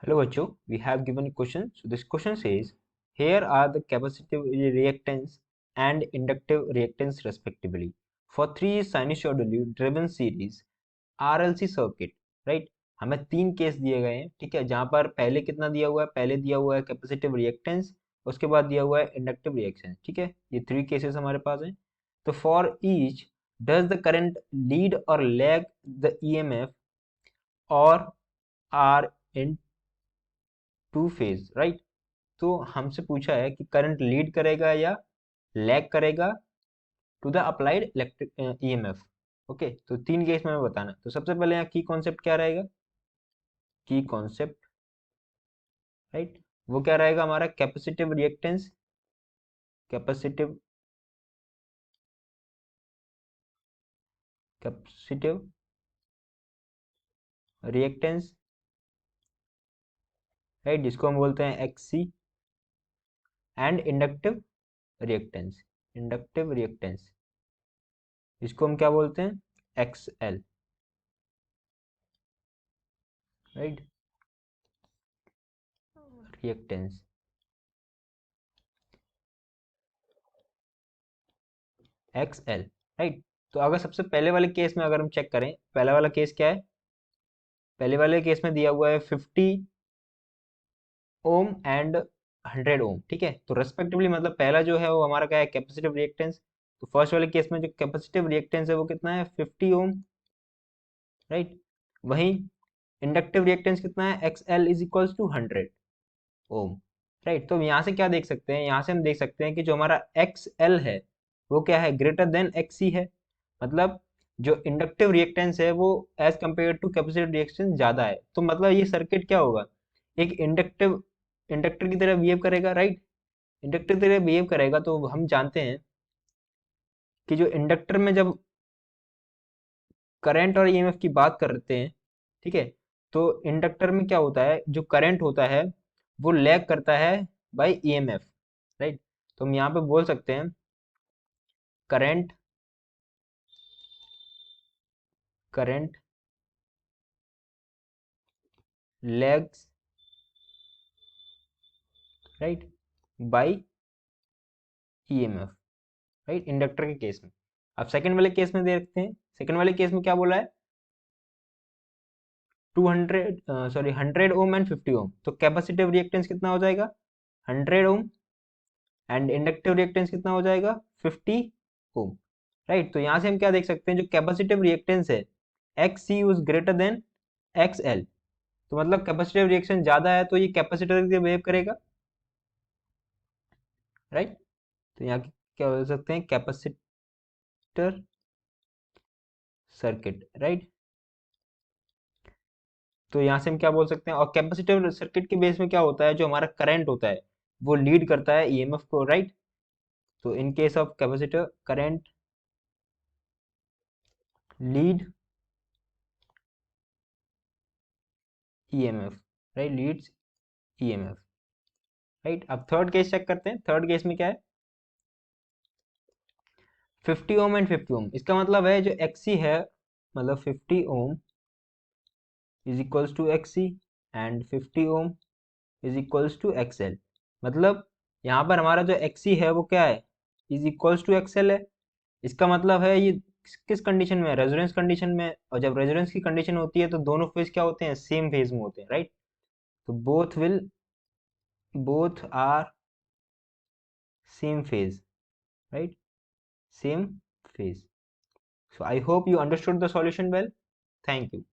Hello, Bacho. We have given a question. So this question says, here are the capacitive reactance and inductive reactance respectively for three sinusoidally driven series RLC circuit, right? हमें तीन case दिए गए हैं, ठीक है, जहां पर पहले कितना दिया हुआ है, पहले दिया हुआ है कैपेसिटिव रिएक्टेंस, उसके बाद दिया हुआ है इंडक्टिव रिएक्शन, ठीक है, ये थ्री केसेस हमारे पास हैं. तो for each does the current lead और लैग द ईएमएफ और are in to phase, right? तो हमसे पूछा है कि करंट लीड करेगा या लैग करेगा to the applied electric EMF. Okay, तो तीन केस में हमें बताना है. तो सबसे पहले यहाँ की कॉन्सेप्ट क्या रहेगा? की कॉन्सेप्ट, राइट, वो क्या रहेगा हमारा? Capacitive reactance, capacitive capacitive reactance, right, जिसको हम बोलते हैं XC. And inductive reactance, inductive reactance, इसको हम क्या बोलते हैं? XL, right, reactance, XL, right. तो अगर सबसे पहले वाले केस में अगर हम चेक करें, पहला वाला केस क्या है? पहले वाले केस में दिया हुआ है 50 ओम एंड 100 ओम, ठीक है. तो रेस्पेक्टिवली मतलब पहला जो है वो हमारा क्या है? Capacitive reactance. तो फर्स्ट वाले केस में जो कैपेसिटिव रिएक्टेंस है वो कितना है? 50 ओम, राइट. वहीं इंडक्टिव रिएक्टेंस कितना है? X L is equals to 100 ohm, right. तो यहाँ से क्या देख सकते हैं? यहाँ से हम देख सकते हैं कि जो हमारा एक्स एल है वो क्या है? ग्रेटर देन एक्स सी है. मतलब जो इंडक्टिव रिएक्टेंस है वो as compare to capacitive reactance ज्यादा है. तो मतलब ये सर्किट क्या होगा? एक इंडक्टिव इंडक्टर की तरह बिहेव करेगा, राइट. इंडक्टर की तरह बिहेव करेगा. तो हम जानते हैं कि जो इंडक्टर में जब करंट और ईएमएफ की बात करते हैं, ठीक है, तो इंडक्टर में क्या होता है? जो करंट होता है वो लैग करता है बाय ईएमएफ, राइट. तो हम यहाँ पे बोल सकते हैं current current lags, right, by EMF, right, inductor के केस में. अब सेकंड वाले केस में देखते हैं. सेकंड वाले केस में क्या बोला है? 200 सॉरी 100 ओम एंड 50 ओम. तो कैपेसिटिव रिएक्टेंस कितना हो जाएगा? 100 ओम. एंड इंडक्टिव रिएक्टेंस कितना हो जाएगा? 50 ओम, राइट. तो यहाँ से हम क्या देख सकते हैं? जो कैपेसिटिव रिएक्टेंस है X C is greater than X L. तो मतलब कैपेसिटिव रिएक्शन ज्यादा है तो ये कैपेसिटर की बिहेव करेगा, राइट. तो यहाँ क्या बोल सकते हैं? Capacitor circuit, right. तो यहाँ से हम क्या बोल सकते हैं? और कैपेसिटिव सर्किट के बेस में क्या होता है? जो हमारा करंट होता है वो लीड करता है ईएमएफ को, राइट. तो in case of capacitor current lead EMF, right, leads EMF, right. अब थर्ड केस चेक करते हैं. थर्ड केस में क्या है? 50 ओम एंड 50 ओम. इसका मतलब है जो एक्सी है, मतलब 50 ohm is equals to XC and 50 ohm is equals to XL. मतलब यहाँ पर हमारा जो एक्सी है वो क्या है? इज इक्वल्स टू एक्सएल है. इसका मतलब है ये किस कंडीशन में है? रेजोनेंस कंडीशन में. और जब रेजोनेंस की कंडीशन होती है तो दोनों फेज क्या होते हैं? सेम फेज में होते हैं, राइट. तो both are same phase, right? Same phase. So I hope you understood the solution well. Thank you.